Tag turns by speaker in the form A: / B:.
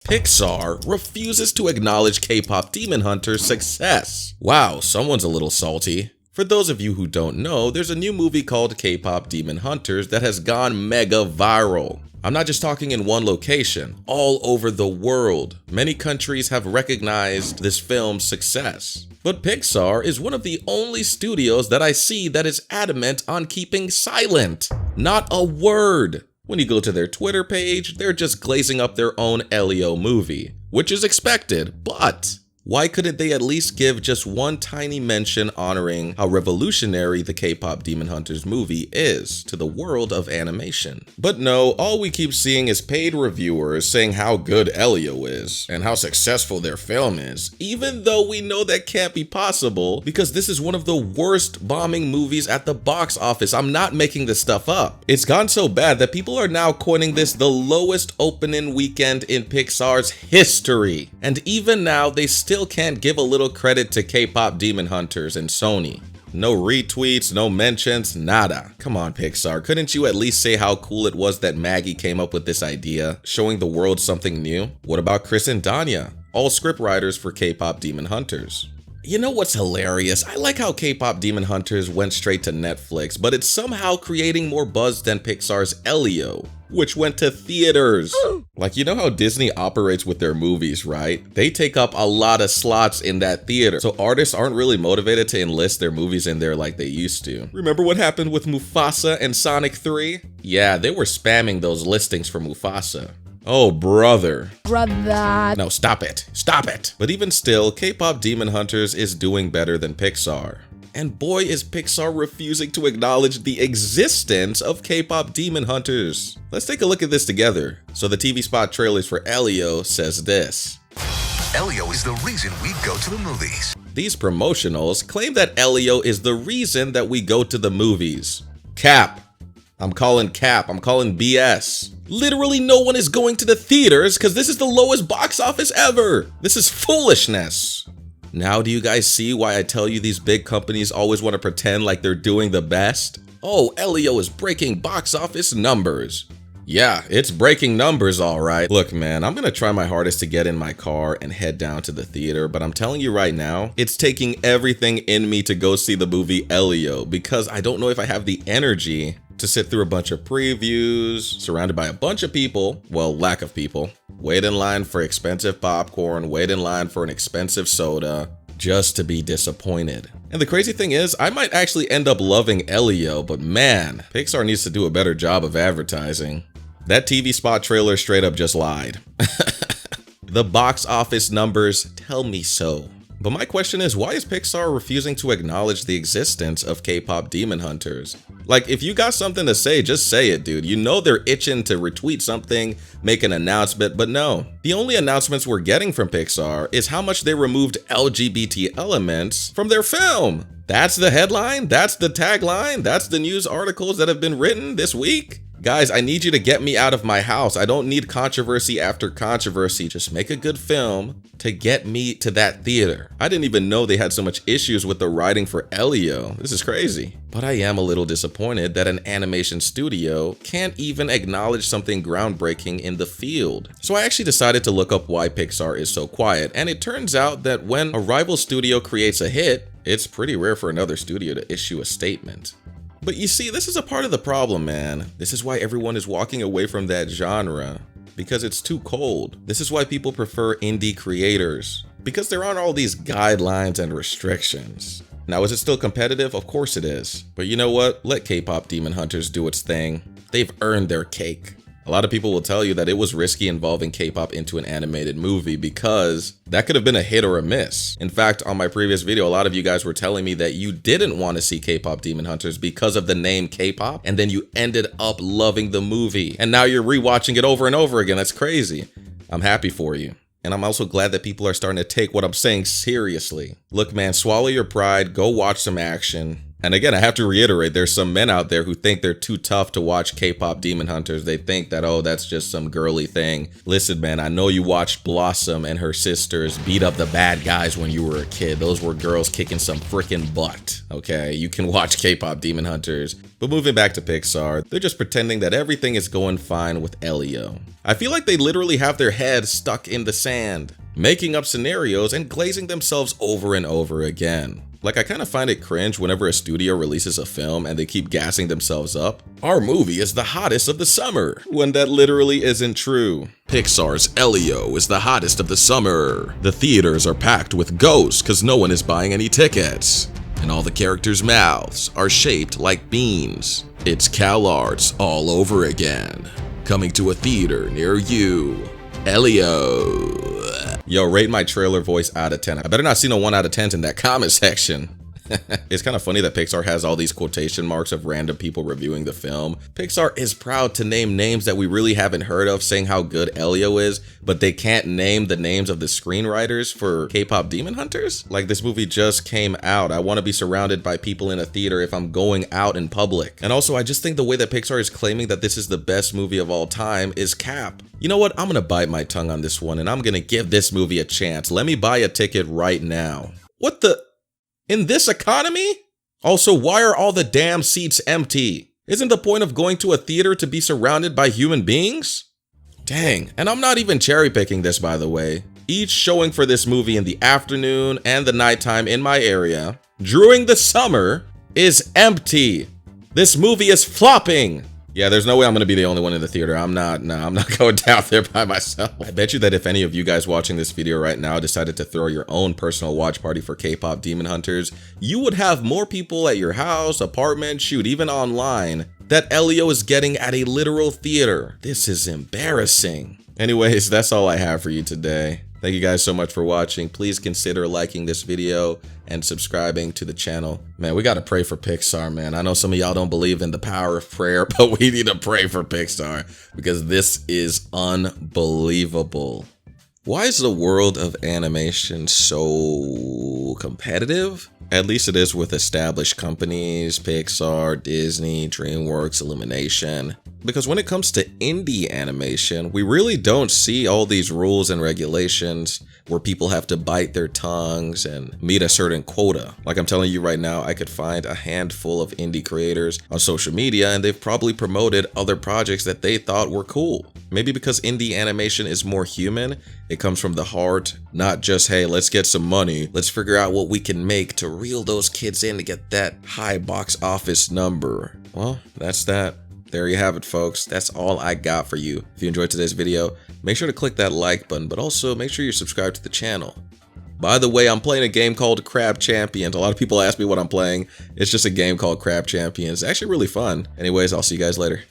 A: Pixar refuses to acknowledge K-pop Demon Hunter's success. Wow, someone's a little salty. For those of you who don't know, there's a new movie called K-pop Demon Hunters that has gone mega viral. I'm not just talking in one location, all over the world. Many countries have recognized this film's success. But Pixar is one of the only studios that I see that is adamant on keeping silent. Not a word. When you go to their Twitter page, they're just glazing up their own Elio movie, which is expected, but why couldn't they at least give just one tiny mention honoring how revolutionary the K-pop Demon Hunters movie is to the world of animation? But no, all we keep seeing is paid reviewers saying how good Elio is and how successful their film is, even though we know that can't be possible because this is one of the worst bombing movies at the box office. I'm not making this stuff up. It's gone so bad that people are now coining this the lowest opening weekend in Pixar's history. And even now, they still can't give a little credit to K-pop Demon Hunters and Sony. No retweets, no mentions, nada. Come on, Pixar, couldn't you at least say how cool it was that Maggie came up with this idea, showing the world something new? What about Chris and Danya, all scriptwriters for K-pop Demon Hunters? You know what's hilarious? I like how K-pop Demon Hunters went straight to Netflix, but it's somehow creating more buzz than Pixar's Elio, which went to theaters. Like, you know how Disney operates with their movies, right? They take up a lot of slots in that theater, so artists aren't really motivated to enlist their movies in there like they used to. Remember what happened with Mufasa and Sonic 3? Yeah, they were spamming those listings for Mufasa. Oh, brother. No, stop it. Stop it. But even still, K-pop Demon Hunters is doing better than Pixar. And boy, is Pixar refusing to acknowledge the existence of K-pop Demon Hunters. Let's take a look at this together. So the TV spot trailers for Elio says this.
B: Elio is the reason we go to the movies.
A: These promotionals claim that Elio is the reason that we go to the movies. Cap. I'm calling cap. I'm calling BS. Literally no one is going to the theaters because this is the lowest box office ever. This is foolishness. Now do you guys see why I tell you these big companies always want to pretend like they're doing the best? Oh, Elio is breaking box office numbers. Yeah, it's breaking numbers, all right. Look, man, I'm gonna try my hardest to get in my car and head down to the theater, but I'm telling you right now, it's taking everything in me to go see the movie Elio because I don't know if I have the energy to sit through a bunch of previews, surrounded by a bunch of people, well, lack of people, wait in line for expensive popcorn, wait in line for an expensive soda, just to be disappointed. And the crazy thing is, I might actually end up loving Elio, but man, Pixar needs to do a better job of advertising. That TV spot trailer straight up just lied. The box office numbers tell me so. But my question is, why is Pixar refusing to acknowledge the existence of K-pop Demon Hunters? Like, if you got something to say, just say it, dude. You know they're itching to retweet something, make an announcement, but no. The only announcements we're getting from Pixar is how much they removed LGBT elements from their film. That's the headline, that's the tagline, that's the news articles that have been written this week. Guys, I need you to get me out of my house. I don't need controversy after controversy. Just make a good film to get me to that theater. I didn't even know they had so much issues with the writing for Elio. This is crazy. But I am a little disappointed that an animation studio can't even acknowledge something groundbreaking in the field. So I actually decided to look up why Pixar is so quiet, and it turns out that when a rival studio creates a hit, it's pretty rare for another studio to issue a statement. But you see, this is a part of the problem, man. This is why everyone is walking away from that genre, because it's too cold. This is why people prefer indie creators, because there aren't all these guidelines and restrictions. Now, is it still competitive? Of course it is. But you know what? Let K-pop Demon Hunters do its thing. They've earned their cake. A lot of people will tell you that it was risky involving K-pop into an animated movie because that could have been a hit or a miss. In fact, on my previous video, a lot of you guys were telling me that you didn't want to see K-pop Demon Hunters because of the name K-pop, and then you ended up loving the movie. And now you're rewatching it over and over again. That's crazy. I'm happy for you. And I'm also glad that people are starting to take what I'm saying seriously. Look, man, swallow your pride, go watch some action. And again, I have to reiterate, there's some men out there who think they're too tough to watch K-pop Demon Hunters. They think that, oh, that's just some girly thing. Listen, man, I know you watched Blossom and her sisters beat up the bad guys when you were a kid. Those were girls kicking some freaking butt, okay? You can watch K-pop Demon Hunters. But moving back to Pixar, they're just pretending that everything is going fine with Elio. I feel like they literally have their heads stuck in the sand, making up scenarios and glazing themselves over and over again. Like, I kind of find it cringe whenever a studio releases a film and they keep gassing themselves up. Our movie is the hottest of the summer, when that literally isn't true. Pixar's Elio is the hottest of the summer. The theaters are packed with ghosts because no one is buying any tickets. And all the characters' mouths are shaped like beans. It's CalArts all over again. Coming to a theater near you. Elio. Yo, rate my trailer voice out of 10. I better not see no 1 out of 10s in that comment section. It's kind of funny that Pixar has all these quotation marks of random people reviewing the film. Pixar is proud to name names that we really haven't heard of, saying how good Elio is, but they can't name the names of the screenwriters for K-pop Demon Hunters? Like, this movie just came out. I want to be surrounded by people in a theater if I'm going out in public. And also, I just think the way that Pixar is claiming that this is the best movie of all time is cap. You know what? I'm gonna bite my tongue on this one and I'm gonna give this movie a chance. Let me buy a ticket right now. What the? In this economy? Also, why are all the damn seats empty? Isn't the point of going to a theater to be surrounded by human beings? Dang, and I'm not even cherry picking this, by the way. Each showing for this movie in the afternoon and the nighttime in my area during the summer is empty. This movie is flopping. Yeah, there's no way I'm gonna be the only one in the theater. I'm not going down there by myself. I bet you that if any of you guys watching this video right now decided to throw your own personal watch party for K-pop Demon Hunters, you would have more people at your house, apartment, shoot, even online, that Elio is getting at a literal theater. This is embarrassing. Anyways, that's all I have for you today. Thank you guys so much for watching. Please consider liking this video and subscribing to the channel. Man, we gotta pray for Pixar, man. I know some of y'all don't believe in the power of prayer, but we need to pray for Pixar because this is unbelievable. Why is the world of animation so competitive? At least it is with established companies, Pixar, Disney, DreamWorks, Illumination. Because when it comes to indie animation, we really don't see all these rules and regulations where people have to bite their tongues and meet a certain quota. Like I'm telling you right now, I could find a handful of indie creators on social media and they've probably promoted other projects that they thought were cool. Maybe because indie animation is more human, it comes from the heart, not just, hey, let's get some money, let's figure out what we can make to reel those kids in to get that high box office number. Well, that's that. There you have it, folks. That's all I got for you. If you enjoyed today's video, make sure to click that like button, but also make sure you're subscribed to the channel. By the way, I'm playing a game called Crab Champions. A lot of people ask me what I'm playing. It's just a game called Crab Champions. It's actually really fun. Anyways, I'll see you guys later.